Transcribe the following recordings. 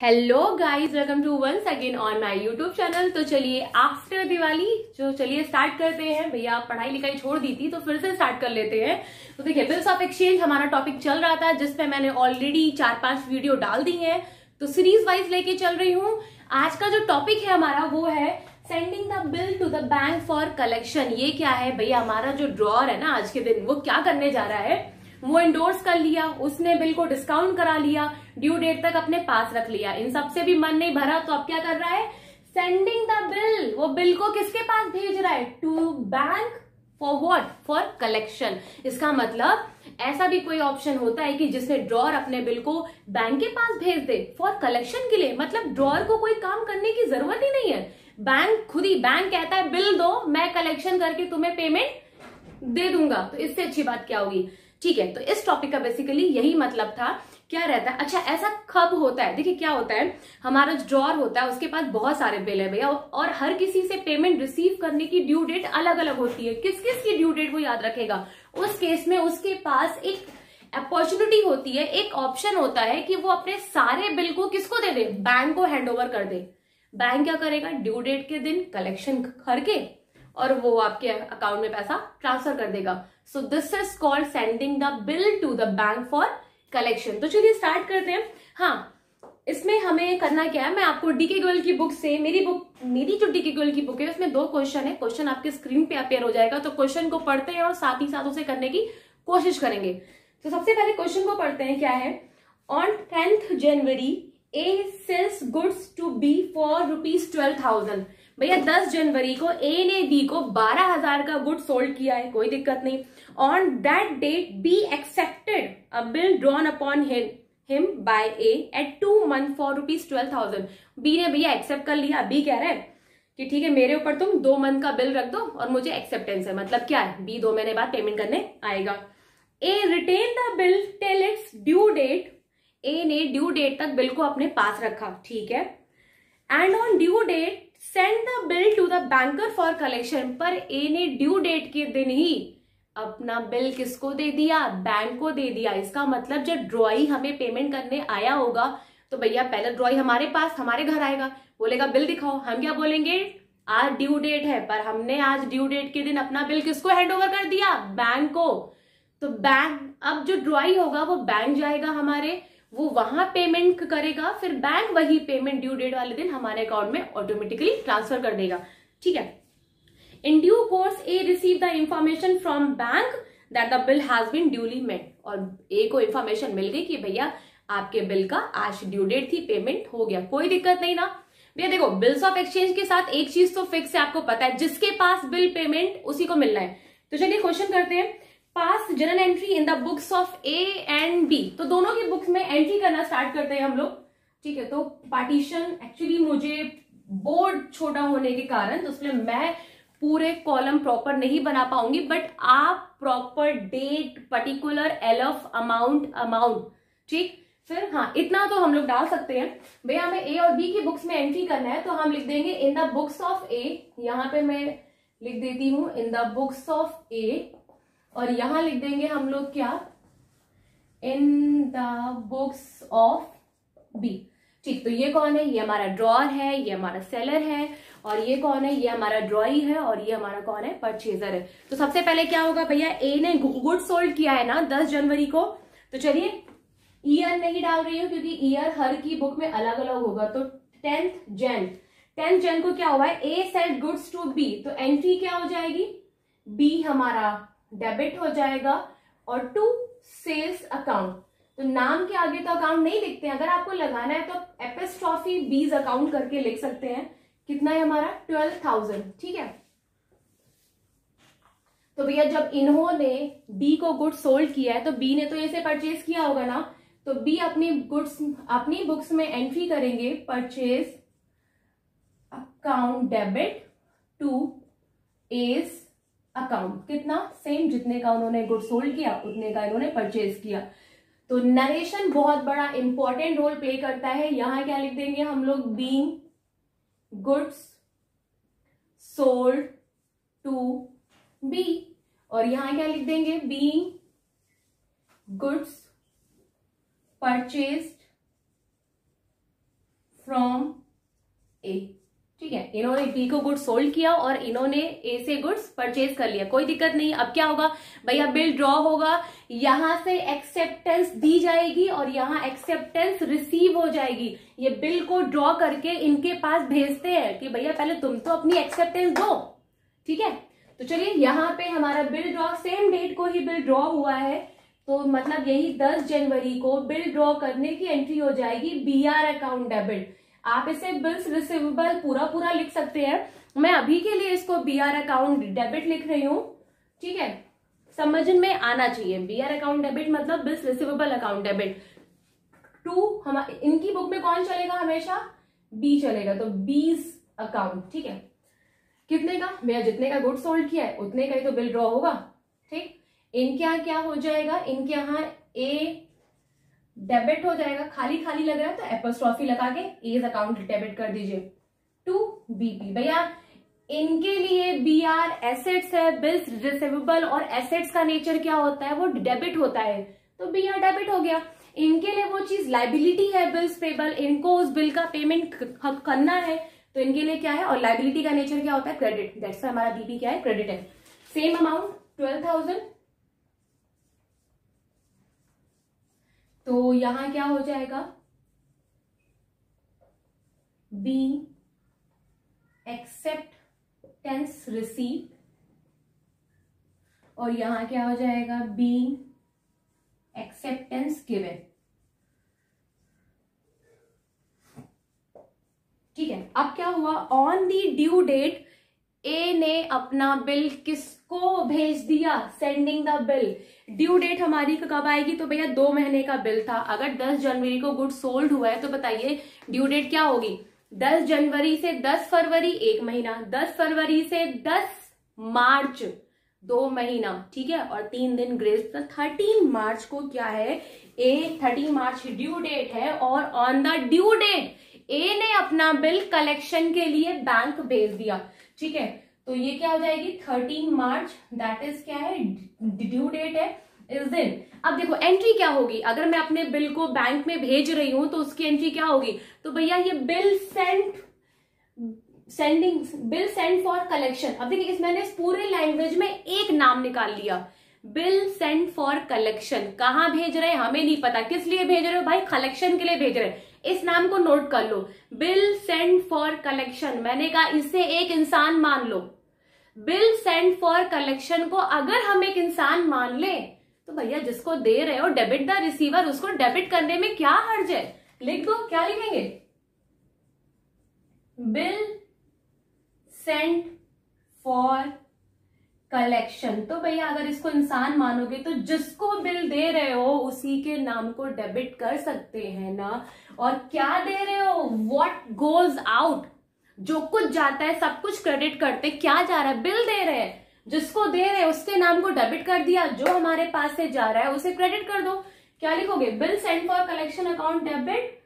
Hello guys, welcome to once again on my YouTube channel. तो चलिए after Diwali चलिए start करते हैं। भैया पढ़ाई लिखाई छोड़ दी थी तो फिर से स्टार्ट कर लेते हैं। तो देखिए, बिल्स ऑफ एक्सचेंज हमारा टॉपिक चल रहा था जिसपे मैंने ऑलरेडी 4-5 वीडियो डाल दी है, तो सीरीज वाइज लेके चल रही हूँ। आज का जो टॉपिक है हमारा वो है sending the bill to the bank for collection. ये क्या है भैया? हमारा जो ड्रॉअर है ना आज के दिन, वो क्या करने जा रहा है, वो इंडोर्स कर लिया, उसने बिल को डिस्काउंट करा लिया, ड्यू डेट तक अपने पास रख लिया, इन सब से भी मन नहीं भरा तो अब क्या कर रहा है, सेंडिंग द बिल। वो बिल को किसके पास भेज रहा है? To bank for what? For collection. इसका मतलब ऐसा भी कोई ऑप्शन होता है कि जिसमें ड्रॉअर अपने बिल को बैंक के पास भेज दे फॉर कलेक्शन के लिए। मतलब ड्रॉअर को कोई काम करने की जरूरत ही नहीं है, बैंक खुद ही, बैंक कहता है बिल दो, मैं कलेक्शन करके तुम्हें पेमेंट दे दूंगा। तो इससे अच्छी बात क्या होगी? ठीक है, तो इस टॉपिक का बेसिकली यही मतलब था। क्या रहता है, अच्छा ऐसा कब होता है? देखिए क्या होता है, हमारा जो ड्रॉअर होता है उसके पास बहुत सारे बिल है भैया, और हर किसी से पेमेंट रिसीव करने की ड्यू डेट अलग अलग होती है। किस किस की ड्यू डेट वो याद रखेगा? उस केस में उसके पास एक अपॉर्चुनिटी होती है, एक ऑप्शन होता है कि वो अपने सारे बिल को किसको दे दे? बैंक को हैंड ओवर कर दे। बैंक क्या करेगा? ड्यू डेट के दिन कलेक्शन करके और वो आपके अकाउंट में पैसा ट्रांसफर कर देगा। So this is called sending the bill to the bank for collection. तो चलिए स्टार्ट करते हैं। हाँ, इसमें हमें करना क्या है, मैं आपको डीके गोयल की बुक से, मेरी जो डीके गोयल की बुक है उसमें 2 क्वेश्चन है। क्वेश्चन आपके स्क्रीन पे अपेयर हो जाएगा, तो क्वेश्चन को पढ़ते हैं और साथ ही साथ उसे करने की कोशिश करेंगे। तो सबसे पहले क्वेश्चन को पढ़ते हैं। क्या है? On 10th January A sells goods to B for ₹12,000। भैया 10 जनवरी को ए ने बी को 12,000 का गुड सोल्ड किया है, कोई दिक्कत नहीं। On that date B accepted a bill drawn upon him by A at 2 months for ₹12,000। B ने भैया एक्सेप्ट कर लिया। बी कह रहा है कि ठीक है, मेरे ऊपर तुम 2 month का बिल रख दो और मुझे एक्सेप्टेंस है। मतलब क्या है, बी 2 महीने बाद पेमेंट करने आएगा। A retain the bill till its due date. A ने ड्यू डेट तक बिल को अपने पास रखा, ठीक है। And on due date send the bill to the banker for collection. पर ए ने ड्यू डेट के दिन ही अपना बिल किसको दे दिया? बैंक को दे दिया। इसका मतलब जब ड्रॉई हमें पेमेंट करने आया होगा तो भैया पहले ड्रॉई हमारे पास, हमारे घर आएगा, बोलेगा बिल दिखाओ। हम क्या बोलेंगे? आज ड्यू डेट है, पर हमने आज ड्यू डेट के दिन अपना बिल किसको हैंड ओवर कर दिया? बैंक को। तो बैंक, अब जो ड्रॉई होगा वो बैंक जाएगा हमारे, वो वहां पेमेंट करेगा, फिर बैंक वही पेमेंट ड्यू डेट वाले दिन हमारे अकाउंट में ऑटोमेटिकली ट्रांसफर कर देगा, ठीक है। In due course A receive the information from bank that the bill has been duly met. और ए को इंफॉर्मेशन मिल गई कि भैया आपके बिल का आज ड्यू डेट थी, पेमेंट हो गया, कोई दिक्कत नहीं ना। भैया देखो, बिल्स ऑफ एक्सचेंज के साथ एक चीज तो फिक्स है, आपको पता है, जिसके पास बिल पेमेंट उसी को मिलना है। तो चलिए क्वेश्चन करते हैं। Pass journal entry in the books of A and B. तो दोनों की बुक्स में एंट्री करना स्टार्ट करते हैं हम लोग, ठीक है। तो पार्टीशन, एक्चुअली मुझे बोर्ड छोटा होने के कारण तो इसलिए मैं पूरे कॉलम प्रॉपर नहीं बना पाऊंगी, बट आप प्रॉपर डेट, पर्टिकुलर, एलफ, अमाउंट, ठीक। फिर हाँ, इतना तो हम लोग डाल सकते हैं। भैया हमें ए और बी की बुक्स में एंट्री करना है तो हम लिख देंगे in the books of A. यहां पे मैं लिख देती हूं in the books of A, और यहां लिख देंगे हम लोग क्या? In the books of B, ठीक। तो ये कौन है? ये हमारा ड्रॉअर है, ये हमारा सेलर है, और ये कौन है? ये हमारा ड्रॉई है, और ये हमारा कौन है? परचेजर है। तो सबसे पहले क्या होगा भैया? ए ने गुड सोल्ड किया है ना 10 जनवरी को, तो चलिए ईयर नहीं डाल रही हूं क्योंकि ईयर हर की बुक में अलग अलग होगा। तो 10th जन को क्या हुआ है? ए सेल्ड गुड्स टू बी, तो एंट्री क्या हो जाएगी? बी हमारा डेबिट हो जाएगा, और टू सेल्स अकाउंट। तो नाम के आगे तो अकाउंट नहीं लिखते हैं, अगर आपको लगाना है तो एपिस्ट्रॉफी बीज अकाउंट करके लिख सकते हैं। कितना है हमारा? 12,000, ठीक है। तो भैया जब इन्होंने बी को गुड्स सोल्ड किया है तो बी ने तो इसे परचेज किया होगा ना, तो बी अपनी बुक्स में एंट्री करेंगे purchase account debit to A's account. कितना? सेम, जितने का उन्होंने गुड सोल्ड किया उतने का इन्होंने परचेज किया। तो नरेशन बहुत बड़ा इंपॉर्टेंट रोल प्ले करता है। यहां क्या लिख देंगे हम लोग? Being goods sold to B, और यहां क्या लिख देंगे? Being goods purchased from A. ठीक है, इन्होंने बी को गुड्स सोल्ड किया और इन्होंने ए से गुड्स परचेज कर लिया, कोई दिक्कत नहीं। अब क्या होगा भैया, बिल ड्रॉ होगा, यहां से एक्सेप्टेंस दी जाएगी और यहां एक्सेप्टेंस रिसीव हो जाएगी। ये बिल को ड्रॉ करके इनके पास भेजते हैं कि भैया पहले तुम तो अपनी एक्सेप्टेंस दो। ठीक है, तो चलिए यहाँ पे हमारा बिल ड्रॉ सेम डेट को ही बिल ड्रॉ हुआ है, तो मतलब यही 10 जनवरी को बिल ड्रॉ करने की एंट्री हो जाएगी बीआर अकाउंट डेबिट। आप इसे बिल्स रिसीवेबल पूरा लिख सकते हैं, मैं अभी के लिए इसको बीआर अकाउंट डेबिट लिख रही हूं। ठीक है, समझ में आना चाहिए, बीआर अकाउंट डेबिट मतलब बिल्स रिसीवेबल अकाउंट डेबिट। हमारे इनकी बुक में कौन चलेगा, हमेशा बी चलेगा, तो बीज अकाउंट। ठीक है, कितने का भैया, जितने का गुड सोल्ड किया है उतने का ही तो बिल ड्रॉ होगा। ठीक, इनके यहाँ क्या हो जाएगा, इनके यहाँ ए डेबिट हो जाएगा, खाली खाली लग रहा है तो एपोस्ट्रॉफी लगा के एज अकाउंट डेबिट कर दीजिए टू बीपी। भैया इनके लिए बीआर एसेट्स है, बिल्स रिसीवेबल, और एसेट्स का नेचर क्या होता है, वो डेबिट होता है, तो बीआर डेबिट हो गया। इनके लिए वो चीज लाइबिलिटी है, बिल्स पेबल, इनको उस बिल का पेमेंट करना है, तो इनके लिए क्या है, और लाइबिलिटी का नेचर क्या होता है, क्रेडिट, दैट्स व्हाई हमारा बीपी क्या है, क्रेडिट है। सेम अमाउंट 12,000, तो यहां क्या हो जाएगा, बी एक्सेप्टेंस रिसीव, और यहां क्या हो जाएगा, बी एक्सेप्टेंस गिवन। ठीक है, अब क्या हुआ, on the due date A ने अपना बिल किसको भेज दिया, sending the bill. Due date हमारी कब आएगी, तो भैया 2 महीने का बिल था, अगर 10 जनवरी को गुड सोल्ड हुआ है तो बताइए ड्यू डेट क्या होगी, 10 जनवरी से 10 फरवरी 1 महीना, 10 फरवरी से 10 मार्च 2 महीना। ठीक है, और 3 दिन ग्रेस, तो 13 मार्च को क्या है, 13 मार्च ड्यू डेट है, और on the due date A ने अपना बिल कलेक्शन के लिए बैंक भेज दिया। ठीक है, तो ये क्या हो जाएगी, 13 मार्च, दैट इज क्या है, ड्यू डेट है इस दिन। अब देखो एंट्री क्या होगी, अगर मैं अपने बिल को बैंक में भेज रही हूं तो उसकी एंट्री क्या होगी, तो भैया ये बिल सेंड फॉर कलेक्शन। अब देखिए मैंने इस पूरे लैंग्वेज में एक नाम निकाल लिया, बिल सेंड फॉर कलेक्शन। कहां भेज रहे हैं हमें नहीं पता, किस लिए भेज रहे हो भाई, कलेक्शन के लिए भेज रहे हैं, इस नाम को नोट कर लो, बिल सेंड फॉर कलेक्शन। मैंने कहा इसे एक इंसान मान लो, बिल सेंड फॉर कलेक्शन को अगर हम एक इंसान मान ले तो भैया जिसको दे रहे हो डेबिट द रिसीवर, उसको डेबिट करने में क्या हर्ज है, लिख दो, क्या लिखेंगे, बिल सेंड फॉर कलेक्शन। तो भैया अगर इसको इंसान मानोगे तो जिसको बिल दे रहे हो उसी के नाम को डेबिट कर सकते हैं ना। और क्या दे रहे हो, व्हाट गोज आउट, जो कुछ जाता है सब कुछ क्रेडिट करते, क्या जा रहा है, बिल दे रहे हैं, जिसको दे रहे हैं उसके नाम को डेबिट कर दिया, जो हमारे पास से जा रहा है उसे क्रेडिट कर दो। क्या लिखोगे, bill send for collection account debit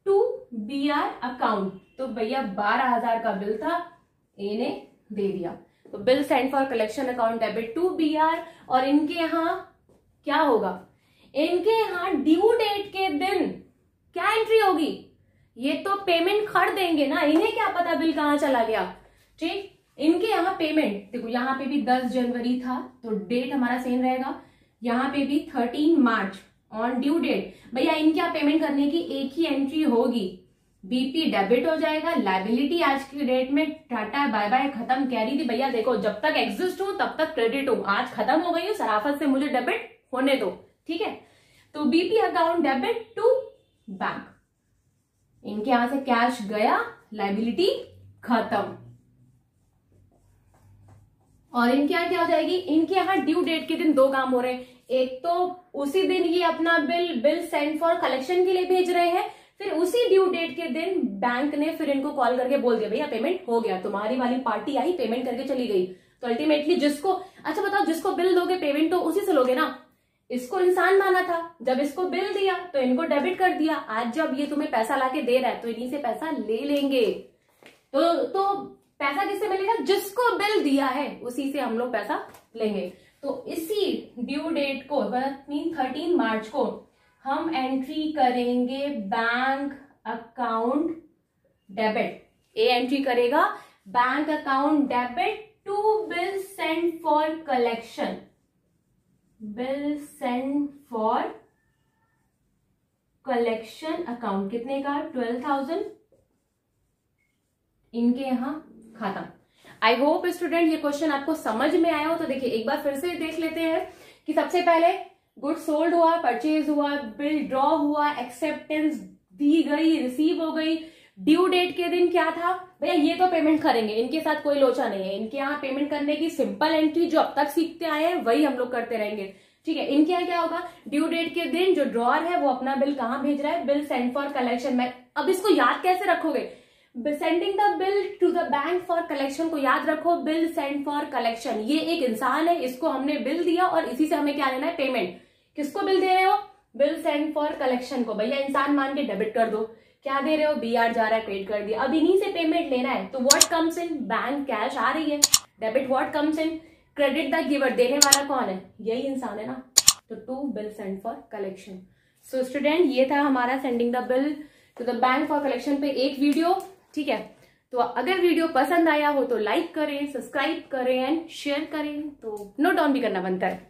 to BR account. तो भैया 12,000 का बिल था, ए ने दे दिया, तो bill send for collection account debit to BR. और इनके यहां क्या होगा, इनके यहां ड्यू डेट के दिन क्या एंट्री होगी, ये तो पेमेंट कर देंगे ना, इन्हें क्या पता बिल कहां चला गया। ठीक, इनके यहाँ पेमेंट देखो, यहाँ पे भी 10 जनवरी था तो डेट हमारा सेम रहेगा, यहाँ पे भी 13 मार्च ऑन ड्यू डेट। भैया इनके यहाँ पेमेंट करने की एक ही एंट्री होगी, बीपी डेबिट हो जाएगा, लाइबिलिटी आज की डेट में टाटा बाय बाय खत्म, कह रही थी भैया देखो जब तक एग्जिस्ट हूं तब तक क्रेडिट हूं, आज खत्म हो गई हूं, सराफत से मुझे डेबिट होने दो। ठीक है, तो BP account debit to bank, इनके यहां से कैश गया, लाइबिलिटी खत्म। और इनके यहाँ क्या हो जाएगी, इनके यहाँ ड्यू डेट के दिन 2 काम हो रहे हैं, एक तो उसी दिन ये अपना बिल सेंड फॉर कलेक्शन के लिए भेज रहे हैं, फिर उसी ड्यू डेट के दिन बैंक ने फिर इनको कॉल करके बोल दिया भैया पेमेंट हो गया, तुम्हारी वाली पार्टी आई पेमेंट करके चली गई। तो अल्टीमेटली जिसको, अच्छा बताओ जिसको बिल दोगे पेमेंट तो उसी से लोगे ना, इसको इंसान माना था, जब इसको बिल दिया तो इनको डेबिट कर दिया, आज जब ये तुम्हें पैसा लाके दे रहा है तो इन्हीं से पैसा ले लेंगे। तो पैसा किससे मिलेगा, जिसको बिल दिया है उसी से हम लोग पैसा लेंगे। तो इसी ड्यू डेट को मीन 13 मार्च को हम एंट्री करेंगे bank account debit, A entry करेगा bank account debit to bill send for collection, bill send for collection account कितने का 12,000 इनके यहां खत्म। आई होप स्टूडेंट ये क्वेश्चन आपको समझ में आया हो। तो देखिए एक बार फिर से देख लेते हैं कि सबसे पहले गुड सोल्ड हुआ, परचेज हुआ, बिल ड्रॉ हुआ, एक्सेप्टेंस दी गई, रिसीव हो गई, ड्यू डेट के दिन क्या था भैया, ये तो पेमेंट करेंगे, इनके साथ कोई लोचा नहीं है। इनके यहाँ पेमेंट करने की सिंपल एंट्री जो अब तक सीखते आए हैं वही हम लोग करते रहेंगे, ठीक है। इनके यहाँ क्या होगा, ड्यू डेट के दिन जो ड्रॉअर है वो अपना बिल कहाँ भेज रहा है, बिल सेंड फॉर कलेक्शन में। अब इसको याद कैसे रखोगे, sending the bill to the bank for collection को याद रखो, बिल सेंड फॉर कलेक्शन। ये एक इंसान है, इसको हमने बिल दिया और इसी से हमें क्या लेना है, पेमेंट। किसको बिल दे रहे हो, बिल सेंड फॉर कलेक्शन को। भैया इंसान मान के डेबिट कर दो, क्या दे रहे हो, BR जा रहा है, पेड कर दिया। अब इन्हीं से पेमेंट लेना है, तो what comes in, bank cash आ रही है, debit what comes in, credit the giver, देने वाला कौन है, यही इंसान है ना, तो to bill send for collection. So student ये था हमारा sending the bill to the bank for collection पे एक वीडियो, ठीक है। तो अगर वीडियो पसंद आया हो तो लाइक करें, सब्सक्राइब करें एंड शेयर करें, तो नोट डाउन भी करना बनता है।